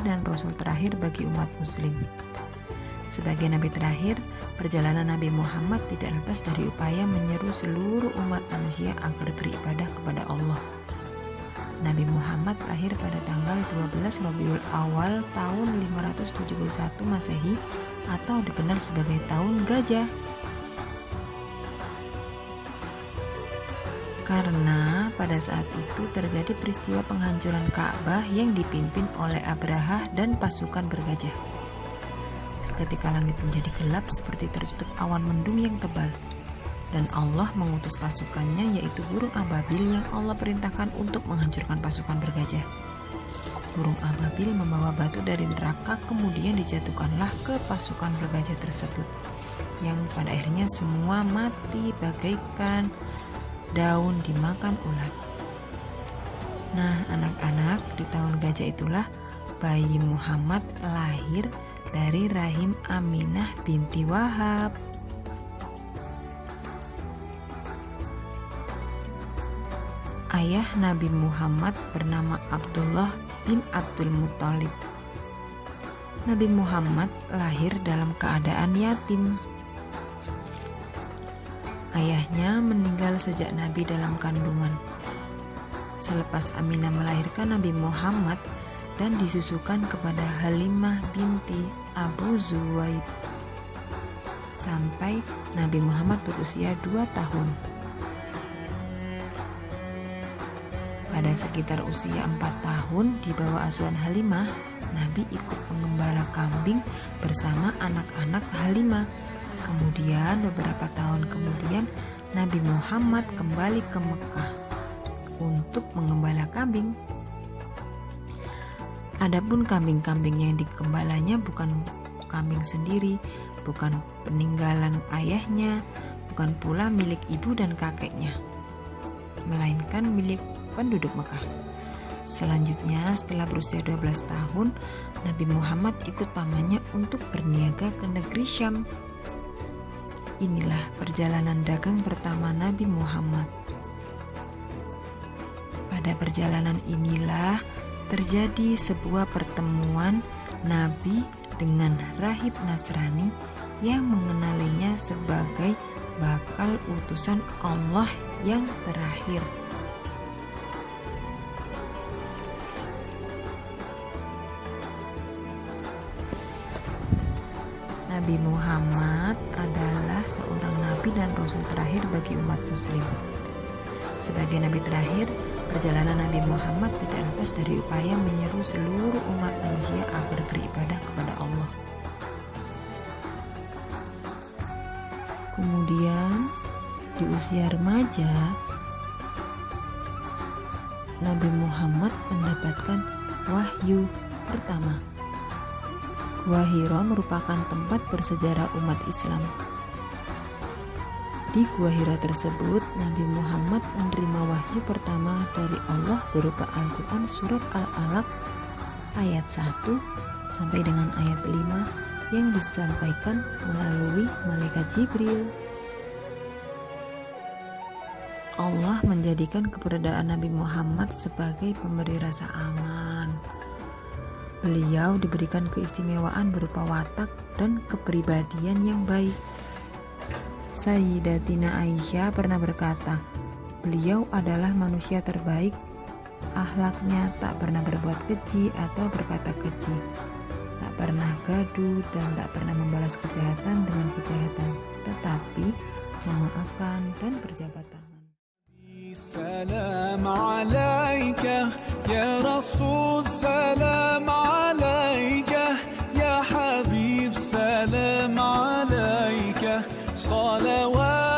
dan Rasul terakhir bagi umat muslim. Sebagai Nabi terakhir, perjalanan Nabi Muhammad tidak lepas dari upaya menyeru seluruh umat manusia agar beribadah kepada Allah. Nabi Muhammad lahir pada tanggal 12 Rabiul Awal tahun 571 Masehi atau dikenal sebagai tahun gajah. Karena pada saat itu terjadi peristiwa penghancuran Ka'bah yang dipimpin oleh Abrahah dan pasukan bergajah. Seketika langit menjadi gelap seperti tertutup awan mendung yang tebal, dan Allah mengutus pasukannya yaitu burung ababil yang Allah perintahkan untuk menghancurkan pasukan bergajah. Burung ababil membawa batu dari neraka, kemudian dijatuhkanlah ke pasukan bergajah tersebut, yang pada akhirnya semua mati bagaikan daun dimakan ulat. Nah, anak-anak, di tahun gajah itulah bayi Muhammad lahir dari rahim Aminah binti Wahab. Ayah Nabi Muhammad bernama Abdullah bin Abdul Muthalib. Nabi Muhammad lahir dalam keadaan yatim. Ayahnya meninggal sejak Nabi dalam kandungan. Selepas Aminah melahirkan Nabi Muhammad dan disusukan kepada Halimah binti Abu Zuwaid sampai Nabi Muhammad berusia 2 tahun. Pada sekitar usia 4 tahun di bawah asuhan Halimah, Nabi ikut mengembala kambing bersama anak-anak Halimah. Kemudian beberapa tahun kemudian Nabi Muhammad kembali ke Mekah untuk mengembala kambing. Adapun kambing-kambing yang digembalanya bukan kambing sendiri, bukan peninggalan ayahnya, bukan pula milik ibu dan kakeknya, melainkan milik penduduk Mekah. Selanjutnya, setelah berusia 12 tahun, Nabi Muhammad ikut pamannya untuk berniaga ke negeri Syam. Inilah perjalanan dagang pertama Nabi Muhammad. Pada perjalanan inilah terjadi sebuah pertemuan Nabi dengan rahib Nasrani yang mengenalinya sebagai bakal utusan Allah yang terakhir. Nabi Muhammad adalah seorang nabi dan rasul terakhir bagi umat muslim. Sebagai nabi terakhir, perjalanan Nabi Muhammad tidak lepas dari upaya menyeru seluruh umat manusia agar beribadah kepada Allah. Kemudian di usia remaja, Nabi Muhammad mendapatkan wahyu pertama. Gua Hira merupakan tempat bersejarah umat Islam. Di Gua Hira tersebut, Nabi Muhammad menerima wahyu pertama dari Allah berupa Al-Quran Surat Al-Alaq ayat 1 sampai dengan ayat 5 yang disampaikan melalui malaikat Jibril. Allah menjadikan keberadaan Nabi Muhammad sebagai pemberi rasa aman. Beliau diberikan keistimewaan berupa watak dan kepribadian yang baik. Sayyidatina Aisyah pernah berkata, beliau adalah manusia terbaik, akhlaknya tak pernah berbuat keji atau berkata keji, tak pernah gaduh dan tak pernah membalas kejahatan dengan kejahatan, tetapi memaafkan dan berjabat tangan. Salam alaika ya Rasul, salam alaika ya Habib, salam alaika salawat